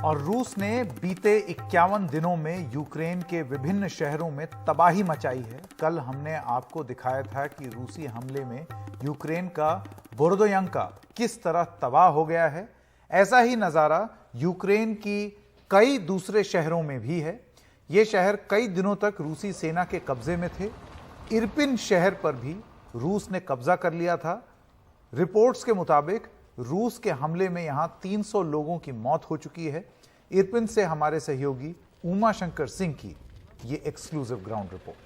और रूस ने बीते 51 दिनों में यूक्रेन के विभिन्न शहरों में तबाही मचाई है। कल हमने आपको दिखाया था कि रूसी हमले में यूक्रेन का बोरोदोयांका किस तरह तबाह हो गया है। ऐसा ही नजारा यूक्रेन की कई दूसरे शहरों में भी है। ये शहर कई दिनों तक रूसी सेना के कब्जे में थे। इरपिन शहर पर भी रूस ने कब्जा कर लिया था। रिपोर्ट्स के मुताबिक रूस के हमले में यहां 300 लोगों की मौत हो चुकी है। इरपिन से हमारे सहयोगी उमा शंकर सिंह की ये एक्सक्लूसिव ग्राउंड रिपोर्ट।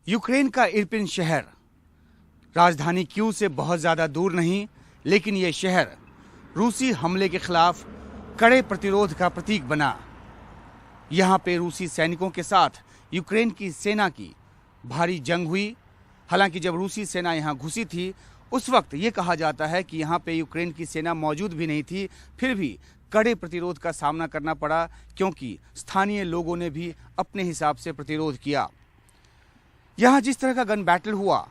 यूक्रेन का इरपिन शहर राजधानी कीव से बहुत ज्यादा दूर नहीं, लेकिन यह शहर रूसी हमले के खिलाफ कड़े प्रतिरोध का प्रतीक बना। यहां पे रूसी सैनिकों के साथ यूक्रेन की सेना की भारी जंग हुई। हालांकि जब रूसी सेना यहां घुसी थी उस वक्त ये कहा जाता है कि यहां पे यूक्रेन की सेना मौजूद भी नहीं थी, फिर भी कड़े प्रतिरोध का सामना करना पड़ा क्योंकि स्थानीय लोगों ने भी अपने हिसाब से प्रतिरोध किया। यहां जिस तरह का गन बैटल हुआ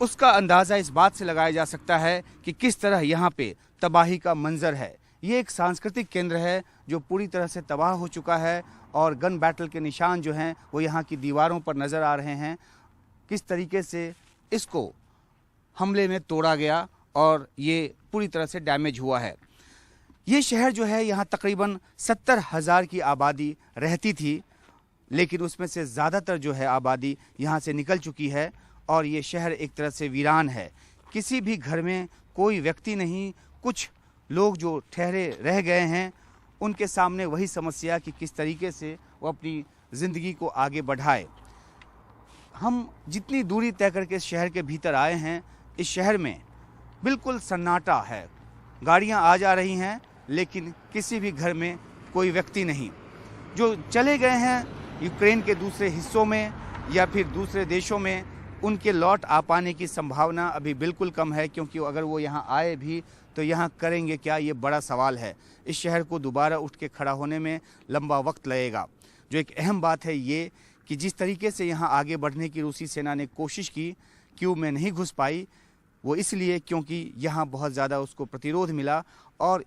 उसका अंदाजा इस बात से लगाया जा सकता है कि किस तरह यहां पे तबाही का मंजर है। ये एक सांस्कृतिक केंद्र है जो पूरी तरह से तबाह हो चुका है और गन बैटल के निशान जो हैं वो यहाँ की दीवारों पर नजर आ रहे हैं। किस तरीके से इसको हमले में तोड़ा गया और ये पूरी तरह से डैमेज हुआ है। ये शहर जो है यहाँ तकरीबन 70,000 की आबादी रहती थी, लेकिन उसमें से ज़्यादातर जो है आबादी यहाँ से निकल चुकी है और ये शहर एक तरह से वीरान है। किसी भी घर में कोई व्यक्ति नहीं। कुछ लोग जो ठहरे रह गए हैं उनके सामने वही समस्या कि किस तरीके से वो अपनी ज़िंदगी को आगे बढ़ाए। हम जितनी दूरी तय करके इस शहर के भीतर आए हैं, इस शहर में बिल्कुल सन्नाटा है। गाड़ियां आ जा रही हैं लेकिन किसी भी घर में कोई व्यक्ति नहीं। जो चले गए हैं यूक्रेन के दूसरे हिस्सों में या फिर दूसरे देशों में, उनके लौट आ पाने की संभावना अभी बिल्कुल कम है, क्योंकि अगर वो यहाँ आए भी तो यहाँ करेंगे क्या, ये बड़ा सवाल है। इस शहर को दोबारा उठ के खड़ा होने में लंबा वक्त लगेगा। जो एक अहम बात है ये कि जिस तरीके से यहाँ आगे बढ़ने की रूसी सेना ने कोशिश की, कीव में नहीं घुस पाई, वो इसलिए क्योंकि यहाँ बहुत ज़्यादा उसको प्रतिरोध मिला। और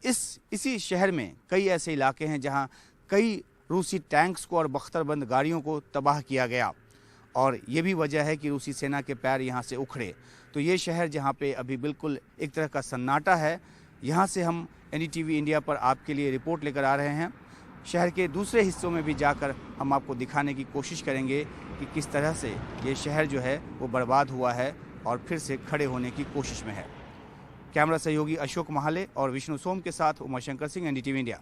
इसी शहर में कई ऐसे इलाके हैं जहाँ कई रूसी टैंक्स को और बख्तरबंद गाड़ियों को तबाह किया गया और ये भी वजह है कि रूसी सेना के पैर यहाँ से उखड़े। तो ये शहर जहाँ पे अभी बिल्कुल एक तरह का सन्नाटा है, यहाँ से हम एनडीटीवी इंडिया पर आपके लिए रिपोर्ट लेकर आ रहे हैं। शहर के दूसरे हिस्सों में भी जाकर हम आपको दिखाने की कोशिश करेंगे कि किस तरह से ये शहर जो है वो बर्बाद हुआ है और फिर से खड़े होने की कोशिश में है। कैमरा सहयोगी अशोक महाले और विष्णु सोम के साथ उमा शंकर सिंह, एनडीटीवी इंडिया।